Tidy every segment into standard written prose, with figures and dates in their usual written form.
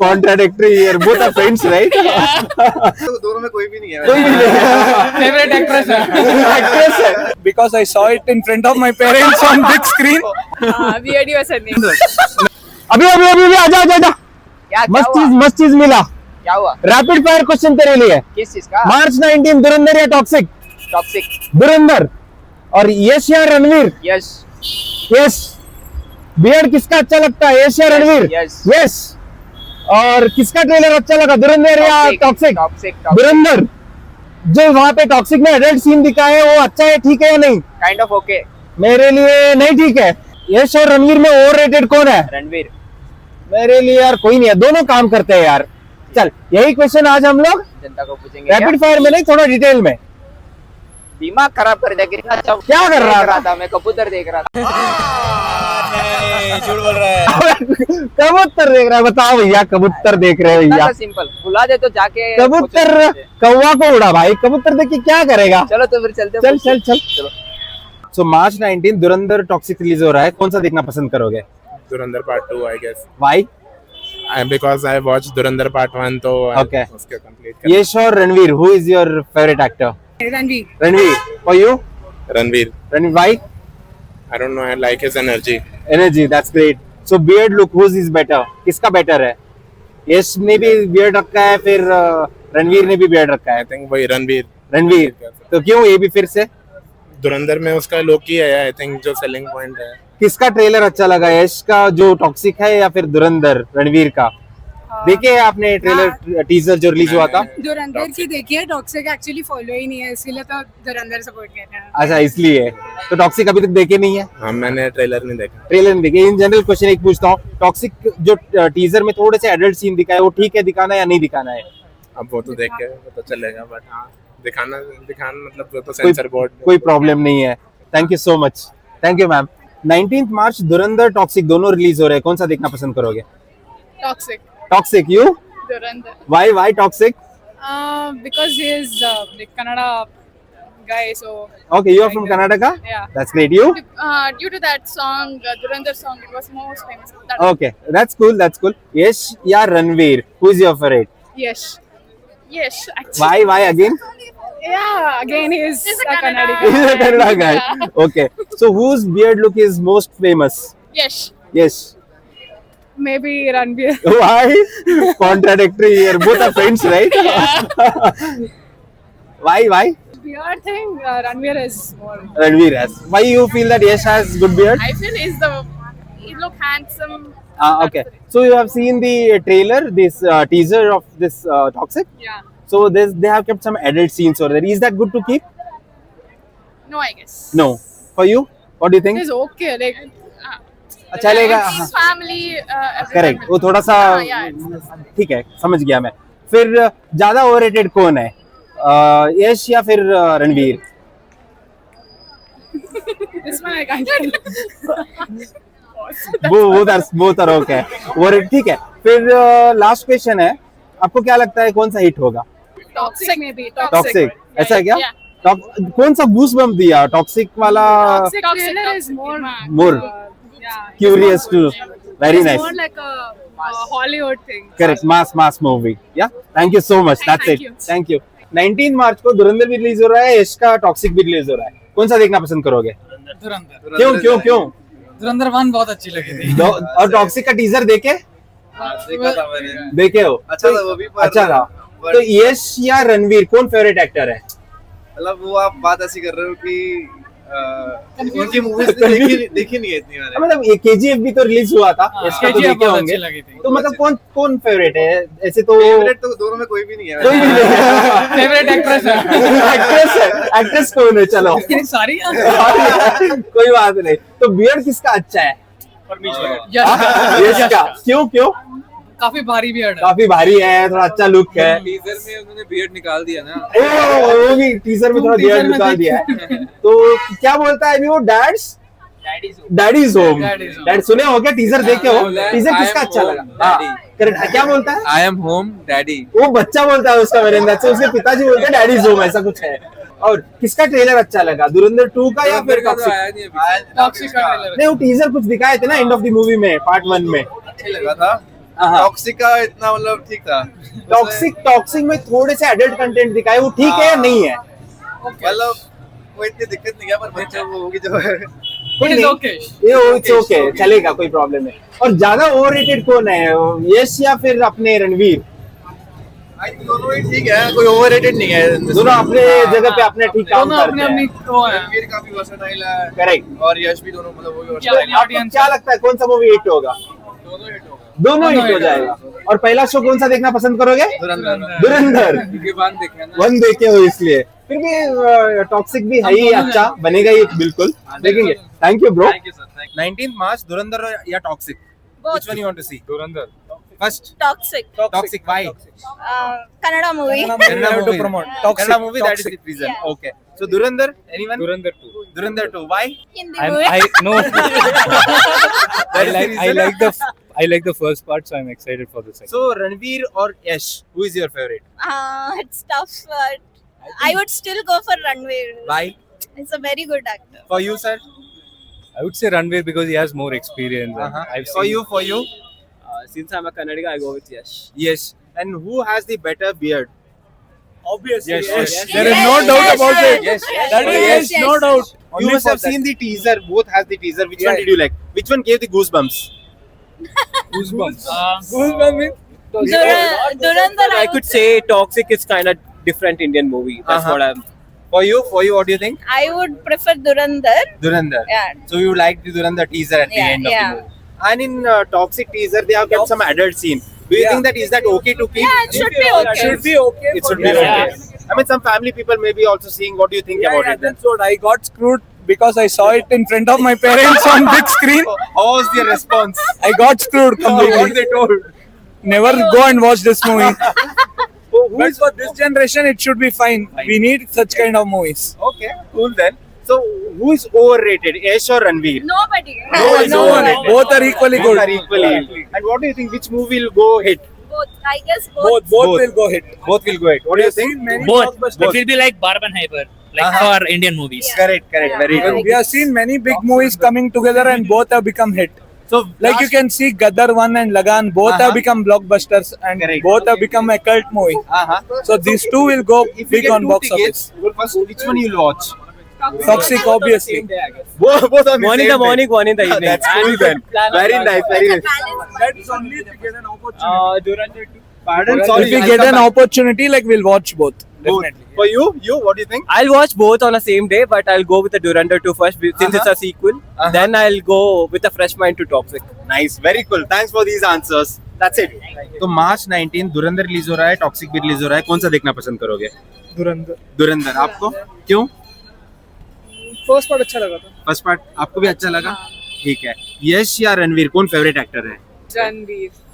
Contradictory here. Both are friends, right? तो दोनों में कोई भी नहीं है। कोई भी नहीं। फेवरेट एक्ट्रेस है Actress है। Because I saw it in front of my parents on big screen BOD वैसा नहीं। अभी आजा। क्या मस्त चीज मिला। क्या हुआ? रैपिड फायर क्वेश्चन तेरे लिए। किस चीज का? मार्च 19 धुरंधर या टॉक्सिक? टॉक्सिक। धुरंधर। और यश या रणवीर? यश। बियर्ड किसका अच्छा लगता है, यश या रणवीर? यश। और किसका ट्रेलर अच्छा लगा, धुरंधर या टॉक्सिक? टॉक्सिक। धुरंधर। जो वहाँ पे टॉक्सिक में एडल्ट सीन दिखाए वो अच्छा है, ठीक है या नहीं? Kind of okay. मेरे लिए नहीं ठीक है। यश और रणवीर में ओवररेटेड कौन है? रणवीर। मेरे लिए यार कोई नहीं है, दोनों काम करते हैं यार। चल यही क्वेश्चन आज हम लोग जनता को पूछेंगे। रैपिड फायर में नहीं, थोड़ा डिटेल में। दिमाग खराब कर दिया। कितना अच्छा क्या कर रहा था? मैं कबूतर देख रहा था। झूठ बोल रहा है कबूतर देख रहा है? बताओ भैया, कबूतर देख रहे हैं भैया? सिंपल बुला दे तो जाके कबूतर कौवा को उड़ा भाई, कबूतर देख के क्या करेगा? चलो तो फिर चलते। चल। सो मार्च 19 धुरंधर टॉक्सिक रिलीज हो रहा है, कौन सा देखना पसंद करोगे? Dhurandhar part 2 I guess. Why? Because I watched Dhurandhar part 1 तो Okay. उसके कंप्लीट यश और Ranveer, who is your favorite actor? Ranveer. For you? Ranveer. Ranveer, why? I don't know, I like his energy. Energy, that's great. So beard look, whose is better? किसका better है? यश ने भी beard रखा है, फिर रणवीर ने भी beard रखा है। I think वही रणवीर। तो क्यों ये भी फिर से? धुरंधर में उसका लुक ही है आई थिंक जो सेलिंग पॉइंट है। किसका ट्रेलर अच्छा लगा, यश का जो टॉक्सिक है या फिर धुरंधर रणवीर का? देखे आपने ट्रेलर टीजर जो रिलीज हुआ था? धुरंधर की देखिए, टॉक्सिक एक्चुअली फॉलो ही नहीं है, इसीलिए तो धुरंधर सपोर्ट कर रहा है। अच्छा इसलिए तो टॉक्सिक अभी तक देखे नहीं है? हाँ मैंने ट्रेलर नहीं देखा। ट्रेलर नहीं देखे। इन जनरल क्वेश्चन एक पूछता हूँ, टॉक्सिक जो टीजर में थोड़े से एडल्ट सीन दिखाए वो ठीक है दिखाना या नहीं दिखाना है? अब वो तो देख के पता चलेगा, बट हाँ दिखाना मतलब वो तो सेंसर बोर्ड कोई प्रॉब्लम नहीं है। Thank you so much. Thank you ma'am. 19 March Dhurandhar toxic दोनों रिलीज हो रहे हैं, कौन सा देखना पसंद करोगे? Toxic. You? Dhurandhar. Why toxic? Because he is like Kannada guy, so Okay, you are from Karnataka? yeah. That's great. You? Due to that song, Dhurandhar song, it was most famous. Okay, that's cool. Yash या Ranveer, who is your favorite? Yes, actually. Why again? Yeah, again he is a Kannada guy. He's a Kannada guy. Yeah. Okay, so whose beard look is most famous? Yes. Maybe Ranbir. Why? Contradictory here. Both are friends, right? Why? Beard thing, Ranbir is more. Ranveer has. Why you feel that Yash has good beard? I feel he look handsome. Okay. So you have seen the trailer, this teaser of this Toxic. Yeah. So they have kept some adult scenes over there. Is that good to keep? No, I guess. No. For you, what do you think? It is okay. Like. चलेगा। It's family. Correct, वो थोड़ा सा ठीक है, समझ गया मैं। फिर ज्यादा ओवररेटेड कौन है, यश या फिर Ranveer? This one I can't. both are okay. और ठीक है, फिर लास्ट क्वेश्चन है, आपको क्या लगता है कौन सा हिट होगा? Toxic maybe. टॉक्सिक। ऐसा है क्या? Yeah. कौन सा गूस बम्प दिया टॉक्सिक वाला? Toxic trailer is more. Curious too. Very It's nice. more like a Hollywood thing. Correct, mass movie. Yeah, thank you so much. That's it. Thank you. 19 March को धुरंधर भी release हो रहा है, यश का toxic भी release हो रहा है, कौन सा देखना पसंद करोगे? धुरंधर। क्यों? धुरंधर 1 बहुत अच्छी लगी थी। और टॉक्सिक का टीजर देखे? देखा था मैंने। देखे हो? अच्छा था वो भी। अच्छा था। तो यश या रणवीर कौन फेवरेट एक्टर है? मतलब वो आप बात ऐसी कर रहे हो कि उनकी मूवीज देखी नहीं है इतनी मैंने। मतलब ये KGF भी तो रिलीज हुआ था, इसका तो KGF देखे बहुत होंगे। अच्छी लगी थी। तो मतलब कौन फेवरेट है? ऐसे तो फेवरेट तो दोनों में कोई भी नहीं है। कोई भी नहीं। फेवरेट एक्ट्रेस है एक्ट्रेस कौन है? चलो सारी कोई बात नहीं। तो बियर्ड किसका अच्छा है? यश का। क्यों? काफी भारी बियर्ड है। काफी भारी है, थोड़ा अच्छा लुक है। टीजर में उन्होंने बियर्ड निकाल दिया ना। वो भी टीजर में थोड़ा बियर्ड निकाल दिया है। तो क्या बोलता है अभी वो? Daddies home. डैड सुने हो क्या? टीजर देखे हो? टीजर किसका अच्छा लगा? हाँ करेक्ट। क्या बोलता है? I am home daddy. वो बच्चा बोलता है उसका, मेरे अंदर से उसके पिताजी बोलते हैं डैडीज होम, ऐसा कुछ है। और किसका ट्रेलर अच्छा लगा, धुरंधर 2 का या फिर टॉक्सिक? टॉक्सिक का ट्रेलर। नहीं, वो टीजर कुछ दिखाए थे ना एंड ऑफ द मूवी में, पार्ट 1 में। अच्छा लगा था। हाँ। टॉक्सिक का इतना मतलब ठीक था, टॉक्सिक में थोड़े से एडल्ट कंटेंट दिखाए, वो ठीक है या नहीं है? मतलब वो इतनी दिक्कत नहीं है, पर बच्चों को होगी जो है। कोई नहीं, ये इट्स ओके, चलेगा, कोई प्रॉब्लम नहीं। और ज्यादा ओवररेटेड कौन है, यश या फिर अपने रणवीर? आई थिंक दोनों ही ठीक है, कोई ओवररेटेड नहीं है। दोनों अपने जगह पे अपने ठीक काम करते हैं। रणवीर काफी वर्सेटाइल है, करेक्ट। और यश भी, दोनों मतलब वही वर्सेटाइल है। आपको क्या लगता है कौन सा मूवी हिट होगा? दोनों हिट होगा। दोनों हिट हो जाएगा। और पहला शो कौन सा देखना पसंद करोगे? धुरंधर। वन देखे हो इसलिए। फिर भी टॉक्सिक भी है ही, अच्छा बनेगा ही बिल्कुल, देखेंगे। Thank you bro. 19th मार्च, धुरंधर या toxic? Which one you want to see? Dhurandhar. First, Toxic. Toxic. Why? Kannada movie. Kannada to movie. promote. Kannada movie. That is Toxic. the reason. Okay. So Dhurandhar. Anyone? Durandar 2. Dhurandhar 2. Why? Hindi movie. I like the first part, so I'm excited for the second. So Ranveer or Yash, who is your favorite? It's tough, but I would still go for Ranveer. Why? He's a very good actor. For you, sir? I would say Ranveer because he has more experience. and I've For seen you, for you? Since I'm a Kannadiga, I go with Yash. Yes. And who has the better beard? Obviously, Yes. there is no doubt about it. Yes. That is Yes, yes. no doubt. You Only must for have seen the teaser. Both has the teaser. Which one Yeah. did you like? Which one gave the goosebumps? Goosebumps. Goosebumps means Durandar, I could say Toxic is kind of different Indian movie. That's Uh-huh. what I'm. For you, what do you think? I would prefer Durandar. Dhurandhar. Yeah. So you liked the Dhurandhar teaser at the Yeah, end of yeah. the movie. And in Toxic teaser, they have kept some adult scene. Do you Yeah. think that is that okay to keep? Yeah, it should be okay. should be okay. It for should be me. okay. I mean, some family people may be also seeing. What do you think Yeah, about yeah, it? Then? that's what I got screwed because I saw it in front of my parents on big screen. How was their response? I got screwed What completely. they told? Never go and watch this movie. Who But is for this generation, it should be fine. We need such kind of movies. okay? Cool then. So who is overrated? Yash or Ranveer? Nobody. No, it's No, overrated. both are equally Both good. are equally. And what do you think? Which movie will go hit? Both. I guess both. Both Both. will go hit. Both will go hit. What do you think? Both. Both. It will be like Barbenheimer, like Uh-huh. for Indian movies. Correct. Very Yeah. good. We have seen many big movies coming together and both have become hit. So Like you can see Gadar 1 and Lagan, both Uh-huh. have become blockbusters and Correct. both have become a cult movie. Uh-huh. So these two will go If you big get on two box tickets, office. well, first, which one you'll watch? Toxic, obviously. Both on the One in same the day. morning, one in the evening. That's cool then. Very nice. That's only if we get an opportunity. Durandar 2. Pardon? If Sorry. we I'll get come an back. opportunity, like we'll watch both. Both. Definitely. For you, what do you think? I'll watch both on the same day, but I'll go with the Durandar 2 first since it's a sequel. Uh-huh. Then I'll go with a fresh mind to Toxic. Nice. Very cool. Thanks for these answers. That's it. तो मार्च 19 धुरंधर release हो रहा है, toxic भी release हो रहा है, कौन सा देखना पसंद करोगे? धुरंधर। आपको क्यों? फर्स्ट पार्ट अच्छा लगा था. फर्स्ट पार्ट आपको भी अच्छा लगा? ठीक है। यश या रणवीर, कौन फेवरेट एक्टर है?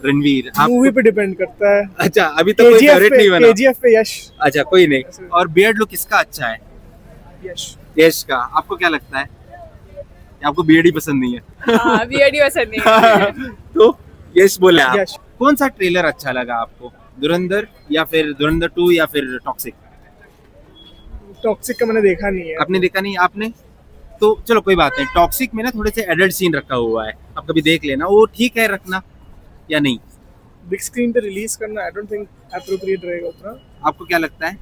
रणवीर। मूवी पे डिपेंड करता है. अच्छा, अभी तक कोई फेवरेट नहीं बना। KGF पे यश. अच्छा, कोई नहीं। और बियर्ड लुक किसका अच्छा है? यश का। आपको क्या लगता है? या आपको बियर्ड ही पसंद नहीं है? बियर्ड ही पसंद नहीं तो यश बोले आप। यश. कौन सा ट्रेलर अच्छा लगा आपको? धुरंधर या फिर धुरंधर 2 या फिर टॉक्सिक? टॉक्सिक का मैंने देखा नहीं है. आपने देखा नहीं? आपने? तो चलो कोई बात नहीं। टॉक्सिक में ना थोड़े से एडल्ट सीन रखा हुआ है, आप कभी देख लेना। वो ठीक है रखना या नहीं? बिग स्क्रीन पे रिलीज करना आई डोंट थिंक एप्रोप्रिएट रहेगा उतना. आपको क्या लगता है?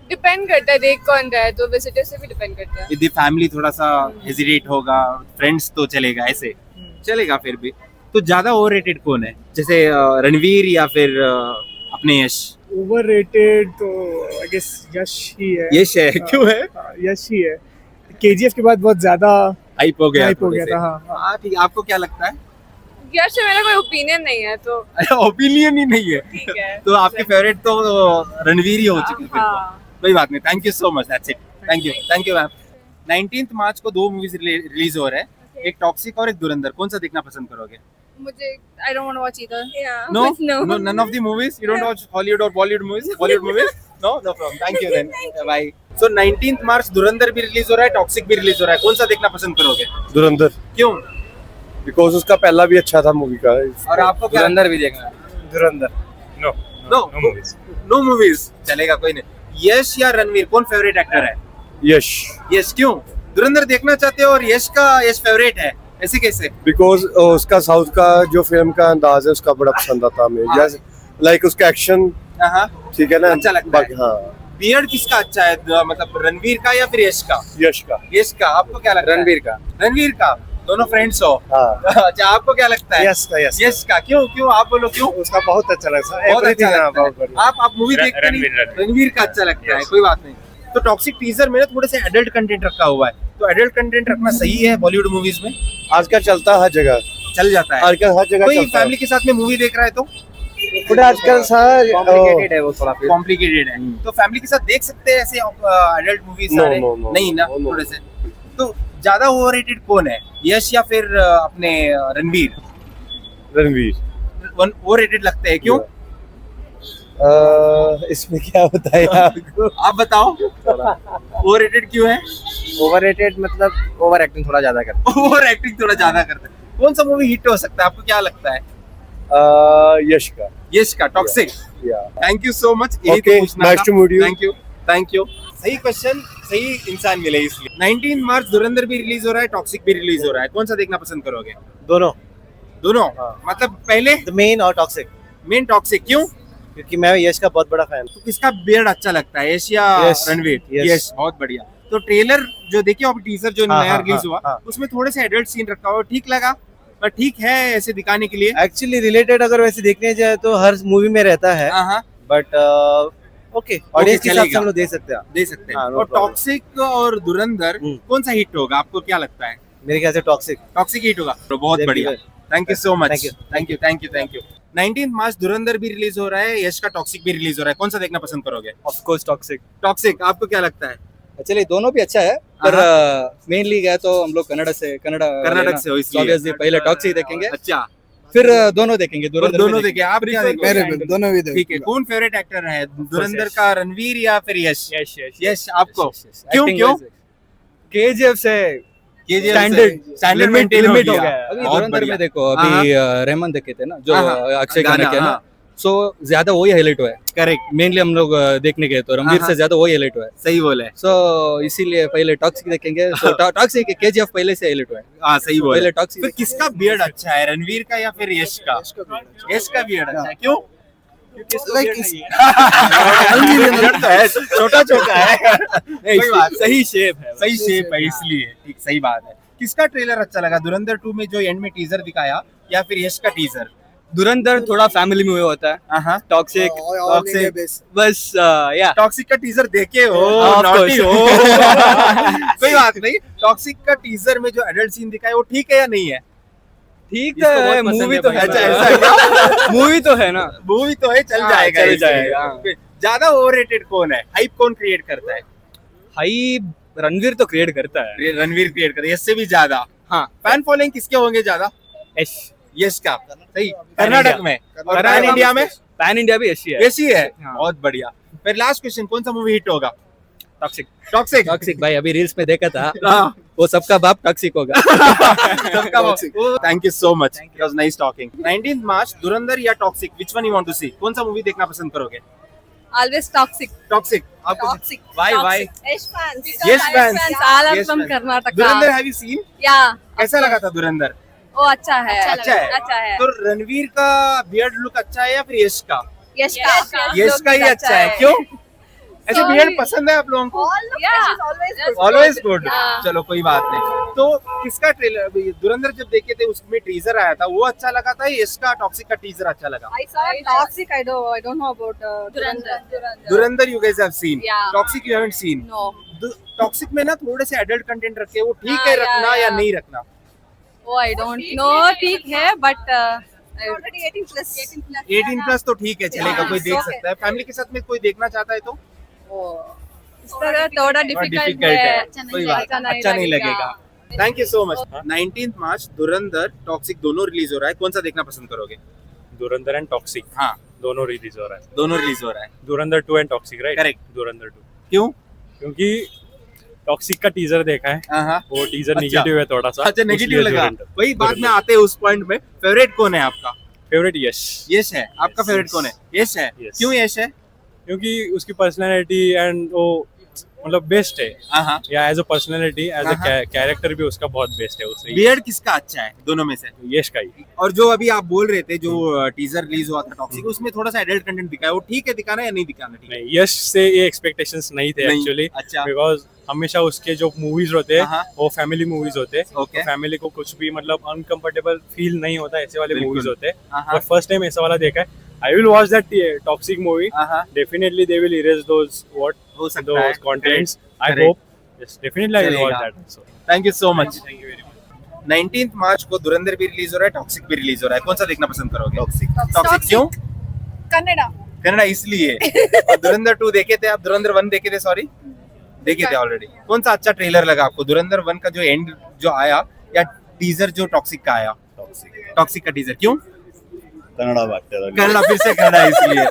डिपेंड करता है देख कौन रहा है, तो विजिटर से भी डिपेंड करता है. यदि फैमिली थोड़ा सा हेजिटेट होगा, फ्रेंड्स तो चलेगा, ऐसे चलेगा फिर भी। तो ज्यादा ओवररेटेड कौन है? जैसे रणवीर या फिर अपने यश? ओवररेटेड तो आई गेस यश ही है. यश है। क्यों है? यश ही है. KGF के बाद बहुत ज्यादा हाइप हो गया। हाइप हो गया था. हाँ. हाँ ठीक है। आपको क्या लगता है? यार से मेरा कोई ओपिनियन नहीं है, तो ओपिनियन ही नहीं है। ठीक है. तो आपके फेवरेट तो रणवीर ही हो चुके हैं फिर तो। हाँ. कोई बात नहीं। Thank you so much. That's it. Thank you ma'am. 19th मार्च को 2 मूवीज रिलीज हो रहे हैं, एक टॉक्सिक और एक धुरंधर। कौन सा देखना पसंद करोगे? मुझे I don't want to watch either. No, none of the movies. You don't watch Hollywood or Bollywood movies? No problem. Thank you then. Bye. So 19th मार्च धुरंधर भी रिलीज हो रहा है, टॉक्सिक भी रिलीज हो रहा है। कौन सा देखना पसंद करोगे? धुरंधर, क्यों? बिकॉज उसका पहला भी अच्छा था मूवी का. और आपको क्या? Durandar भी देखना. धुरंधर. No movies. चलेगा, कोई नहीं। यश या रणवीर, कौन फेवरेट एक्टर है? यश. यश। क्यों? धुरंधर देखना चाहते हो और यश फेवरेट है? ऐसे कैसे? बिकॉज उसका साउथ का जो फिल्म का अंदाज है उसका बड़ा पसंद आता हमें, जैसे लाइक उसका एक्शन, हाँ, ठीक है ना, अच्छा लगता है। हाँ। बियर्ड किसका अच्छा है, मतलब रणवीर का या फिर यश का? यश का। यश का। आपको क्या लगता है? रणवीर का। दोनों फ्रेंड्स हो? हाँ। अच्छा, आपको क्या लगता है? यश का। क्यों आप बोलो क्यों? उसका बहुत अच्छा लगता है, बहुत अच्छा लगता है। बढ़िया। आप मूवी देखते नहीं? रणवीर का अच्छा लगता है, कोई बात नहीं। तो टॉक्सिक टीजर में ना थोड़े से एडल्ट कंटेंट रखा हुआ है, तो एडल्ट कंटेंट रखना सही है बॉलीवुड मूवीज में? आजकल चलता है हर जगह, चल जाता है आजकल हर जगह कोई चलता फैमिली के साथ में मूवी देख रहा है तो है आजकल सार कॉम्प्लिकेटेड है वो थोड़ा फिर। कॉम्प्लिकेटेड है, तो फैमिली के साथ देख सकते हैं ऐसे एडल्ट मूवीज No, सारे? no, no, नहीं ना, no, no. थोड़े से। तो ज्यादा ओवररेटेड कौन है, यश या फिर अपने रणवीर? रणवीर। ओवररेटेड लगते हैं, क्यों? इसमें क्या बताया आपको? आप बताओ ओवररेटेड क्यों है? ओवररेटेड मतलब ओवर एक्टिंग थोड़ा ज्यादा करते ओवर एक्टिंग थोड़ा ज्यादा करते हैं। कौन सा मूवी हिट हो सकता है, आपको क्या लगता है? यश का। यश का toxic. Thank you so much. Okay, nice to meet you. Thank you. सही क्वेश्चन, सही इंसान मिले इसलिए। 19 मार्च धुरंधर भी रिलीज हो रहा है, टॉक्सिक भी रिलीज हो रहा है, कौन सा देखना पसंद करोगे? दोनों। दोनों? मतलब पहले मेन और टॉक्सिक, मेन टॉक्सिक, क्यों? क्योंकि मैं यश का बहुत बड़ा फैन। तो किसका बियर्ड अच्छा लगता है, यश या यश। रणवीर? यश। यश। बहुत बढ़िया। तो ट्रेलर जो देखिए, अभी टीजर जो हाँ, नया हाँ, रिलीज हाँ, हुआ, हाँ। उसमें थोड़े से एडल्ट सीन रखा हुआ, ठीक लगा? पर ठीक है ऐसे दिखाने के लिए। एक्चुअली रिलेटेड अगर वैसे देखने जाए तो हर मूवी में रहता है, हाँ, बट ओके ऑडियंस के हिसाब से चलेगा। हम लोग दे सकते हैं। दे सकते हैं। हाँ, no और problem. टॉक्सिक और धुरंधर कौन सा हिट होगा, आपको क्या लगता है? मेरे ख्याल से टॉक्सिक। टॉक्सिक हिट होगा। तो बहुत Thank you, बढ़िया, sir. Thank you so much. Thank you. Thank you. 19 March धुरंधर भी रिलीज हो रहा है, यश का टॉक्सिक भी रिलीज हो रहा है, कौन सा देखना पसंद करोगे? Of course, toxic. टॉक्सिक। आपको क्या लगता है? एक्चुअली दोनों भी अच्छा है, पर मेनली गए तो हम लोग कन्नड़ कर्नाटक से हो इसलिए। ऑब्वियसली पहले टॉक्सिक देखेंगे, अच्छा, फिर दोनों देखेंगे। और दोनों देखे। आप क्या देखेंगे? दोनों भी ठीक है। कौन फेवरेट एक्टर है, धुरंधर का रणवीर या फिर यश? यश यश। आपको क्यों? केजीएफ से स्टैंडर्ड लिमिट हो गया है। अभी बहुत धुरंधर बढ़िया। में देखो, अभी रहमान देखे थे ना, जो अक्षय गाना, खान के ना, हाँ। सो ज्यादा वही हाईलाइट हुआ है। करेक्ट, मेनली हम लोग देखने गए तो रणवीर हाँ, से ज्यादा वही हाईलाइट हुआ है, सही बोले। सो इसीलिए पहले टॉक्सिक देखेंगे। सो टॉक्सिक केजीएफ पहले से हाईलाइट हुआ है, हाँ, सही बोले। पहले टॉक्सिक। फिर किसका बियर्ड अच्छा है, रणवीर का या फिर यश का? यश का बियर्ड अच्छा है, क्यों? छोटा छोटा है, कोई बात, सही शेप है, सही शेप है इसलिए। ठीक, सही बात है। किसका ट्रेलर अच्छा लगा, धुरंधर 2 में जो एंड में टीजर दिखाया या फिर यश का टीजर? धुरंधर थोड़ा फैमिली मूवी होता है, हाँ, टॉक्सिक बस या टॉक्सिक का टीजर देखे हो, Of नॉटी course. हो। कोई बात नहीं। टॉक्सिक का टीजर में जो एडल्ट सीन दिखाया वो ठीक है या नहीं है? ठीक इसको है, बहुत पसंद मूवी है तो भाई। है, अच्छा, ऐसा है क्या? मूवी तो है ना, मूवी तो है, चल हाँ, जाएगा, चल इसलिए। जाएगा, हाँ। ज्यादा ओवररेटेड कौन है, हाइप कौन क्रिएट करता है? हाई रणवीर तो क्रिएट करता है। रणवीर क्रिएट करता है, इससे भी ज्यादा। हाँ, फैन फॉलोइंग किसके होंगे ज्यादा? यश। यश का। सही। कर्नाटक में और पैन इंडिया में पैन इंडिया भी यश ही है। यश ही है। हाँ। बहुत बढ़िया। फिर लास्ट क्वेश्चन, कौन सा मूवी हिट होगा? टॉक्सिक। टॉक्सिक। टॉक्सिक भाई, अभी रील्स में देखा था, हाँ। वो सबका बाप टॉक्सिक होगा। Thank you so much, it was nice talking. 19 March Dhurandhar या Toxic, which one you want to see? कौन सा मूवी देखना पसंद करोगे? Always toxic. टॉक्सिक। आपको Toxic. Why? Yash fans. Yes, fans. All are Yes, from fans. Karnataka. Dhurandhar have you seen? Yeah. कैसा लगा था धुरंधर? वो अच्छा है. अच्छा है। अच्छा है. तो रणवीर का बियर्ड लुक अच्छा है या फिर यश का? Yash ka. यश का ही अच्छा है, क्यों? ऐसे Sorry. बियर्ड पसंद है आप लोगों को? All look Yeah. Yash is always good. Always good. हाँ। चलो कोई बात नहीं। तो किसका ट्रेलर, धुरंधर जब देखे थे उसमें टीजर आया था, वो अच्छा लगा था, यश का टॉक्सिक का टीजर अच्छा लगा? I saw toxic. I don't know about Durandar. Dhurandhar you guys have seen, Yeah. Toxic you haven't seen. No. Toxic में ना थोड़े से एडल्ट कंटेंट रखे, वो ठीक हाँ, है yeah, रखना या yeah. नहीं रखना? Oh, I don't know. ठीक है, but Already 18 plus. 18 प्लस तो ठीक है, चलेगा, Yeah, कोई देख okay. सकता है। फैमिली के साथ में कोई देखना चाहता है तो इस तरह थोड़ा डिफिकल्ट डिफिकल्ट है, है. कोई बात अच्छा नहीं लगेगा। Thank you so much. 19 March Dhurandhar toxic दोनों रिलीज हो रहा है, कौन सा देखना पसंद करोगे? धुरंधर एंड टॉक्सिक, हाँ, दोनों रिलीज हो रहा है। दोनों रिलीज हो रहा है। धुरंधर 2 एंड टॉक्सिक, राइट? Correct. धुरंधर 2 क्यों? क्योंकि टॉक्सिक का टीजर देखा है, हाँ, वो टीजर अच्छा। नेगेटिव है थोड़ा सा। अच्छा, नेगेटिव इसलिए लगा। धुरंधर। वही बाद में आते हैं उस पॉइंट में। फेवरेट कौन है आपका? फेवरेट यश। यश है। आपका Yes, फेवरेट yes. कौन है? यश है। Yes. क्यों यश है? क्योंकि उसकी पर्सनैलिटी एंड वो मतलब बेस्ट है, हाँ या as a personality as a हाँ। कैरेक्टर भी उसका बहुत बेस्ट है उससे। बियर्ड किसका अच्छा है दोनों में से? यश का ही। और जो अभी आप बोल रहे थे जो टीजर रिलीज हुआ था टॉक्सिक, उसमें थोड़ा सा एडल्ट कंटेंट दिखाया, वो ठीक है दिखाना या नहीं दिखाना? ठीक है। नहीं, यश से ये एक्सपेक्टेशंस नहीं थे नहीं, एक्चुअली, अच्छा। बिकॉज हमेशा उसके जो मूवीज होते हाँ। हैं वो फैमिली मूवीज होते हैं, Okay. फैमिली को कुछ भी मतलब अनकंफर्टेबल फील नहीं होता, ऐसे वाले बिल्कुल। मूवीज होते हैं। हाँ। बट फर्स्ट टाइम ऐसा वाला देखा है। I will watch that Toxic movie, हाँ। Definitely they will erase those what हो सकता है। Those contents, I Correct. Hope, yes definitely I will watch चलेगा। That. So thank you so much. Thank you very much. 19 March को धुरंधर भी release हो रहा है, टॉक्सिक भी रिलीज हो रहा है, कौन सा देखना पसंद करोगे? टॉक्सिक क्यों? कन्नड़ा कन्नड़ा इसलिए। और धुरंधर 2 देखे थे आप? धुरंधर 1 देखे थे? सॉरी, देखे थे ऑलरेडी। कौन सा अच्छा ट्रेलर लगा आपको? धुरंधर 1 का जो एंड जो आया या टीजर जो टॉक्सिक का आया? टॉक्सिक का टीजर क्यों? कन्नड़ा फिर से कन्नड़ा इसलिए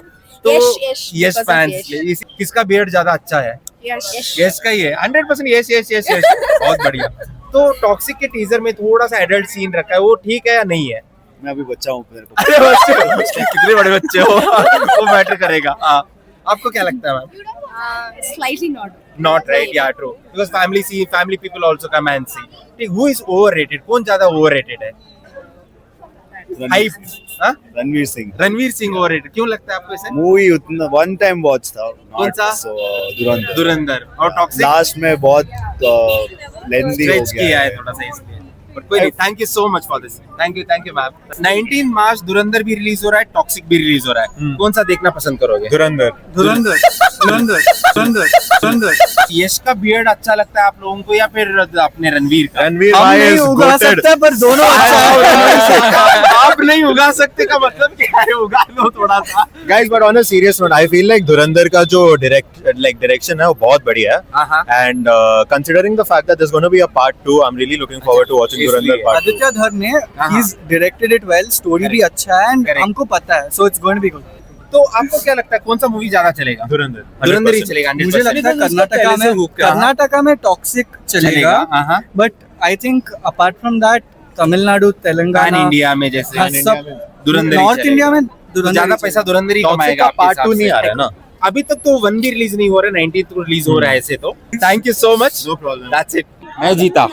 तो Yash Yash because of fans यश। किसका बियर्ड ज्यादा अच्छा है? यश यश का ही है 100%। यस यस यस यस बहुत बढ़िया। तो टॉक्सिक के टीजर में थोड़ा सा एडल्ट सीन रखा है, वो ठीक है या नहीं है? मैं अभी बच्चा हूँ, मेरे को अरे बच्चे कितने बड़े बच्चे हो वो मैटर करेगा। हाँ, आपको क्या लगता है ma'am? Slightly not. Not right, yeah true, because family people also come and see. ठीक, हु इज ओवररेटेड? कौन ज्यादा ओवररेटेड है? हाइप? रणवीर सिंह। रणवीर सिंह ओवररेटेड क्यों लगता है आपको ऐसे? मूवी उतना वन टाइम वॉच था, कौन सा? धुरंधर। धुरंधर। और टॉक्सिक लास्ट में बहुत लेंदी हो स्ट्रेच किया गया है थोड़ा सा इसलिए, बट कोई नहीं। Thank you so much for this. Thank you ma'am. 19 March धुरंधर भी रिलीज हो रहा है, टॉक्सिक भी रिलीज हो रहा है, कौन सा देखना पसंद करोगे? धुरंधर। यश का बियर्ड अच्छा लगता है आप लोगों को या फिर अपने रणवीर का? रणवीर हम भाई नहीं is उगा goated. सकते पर दोनों आप नहीं उगा सकते का मतलब क्या है? उगा लो थोड़ा सा। Guys, but on a serious note, I feel like धुरंधर का जो direction है वो बहुत बढ़िया हाँ। है, and considering the fact that there's going to be a part 2, I'm really looking forward to watching Dhurandhar part 2. Aditya धर ने he's directed it well, story भी अच्छा है and Correct. हमको पता है, so it's going to be good. तो आपको क्या लगता है कौन सा मूवी ज्यादा चलेगा? धुरंधर ही चलेगा 100%। मुझे लगता है कर्नाटका में टॉक्सिक चलेगा, हाँ। But I think apart from that Tamil Nadu, pan Telangana, India में जैसे हाँ, सब धुरंधर ही नॉर्थ चलेगा। इंडिया में तो धुरंधर ज्यादा ही पैसा चलेगा। धुरंधर ही टॉक्सिक कमाएगा का आपके part हिसाब 2 नहीं से। आ रहा है ना? अभी तक तो 1 भी रिलीज नहीं हो रहा है, 19 को रिलीज हो रहा है ऐसे तो। Thank you so much. No problem. That's it. मैं जीता।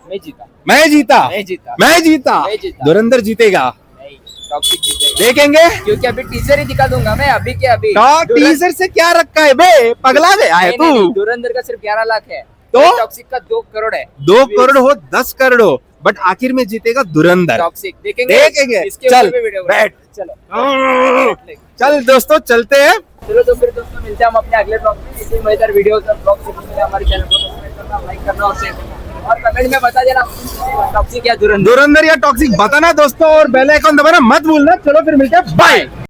मैं जीता मैं जीता। मैं जीता मैं जीता। मैं जीता। धुरंधर जीतेगा। नहीं, टॉक्सिक जीतेगा देखेंगे क्योंकि अभी टीजर ही दिखा दूंगा मैं अभी के अभी। टीजर से क्या रखा है बे? पगला गया है नहीं, तू? धुरंधर का सिर्फ 11 लाख है, तो? टॉक्सिक का 2 करोड़ है। 2 करोड़ हो 10 करोड़ हो, बट आखिर में जीतेगा धुरंधर। टॉक्सिक देखेंगे इसके चल ऊपर भी वीडियो बैठ। चलो चल दोस्तों चलते हैं। चलो तो फिर दोस्तों मिलते हैं हम अपने अगले ब्लॉग में। इसी मजेदार वीडियोस और ब्लॉग से मिलते हैं। हमारे चैनल को सब्सक्राइब करना, लाइक करना और शेयर करना और कमेंट में बता देना टॉक्सिक या धुरंधर धुरंधर या टॉक्सिक बताना दोस्तों, और बेल आइकन दबाना मत भूलना। चलो फिर मिलते हैं, बाय।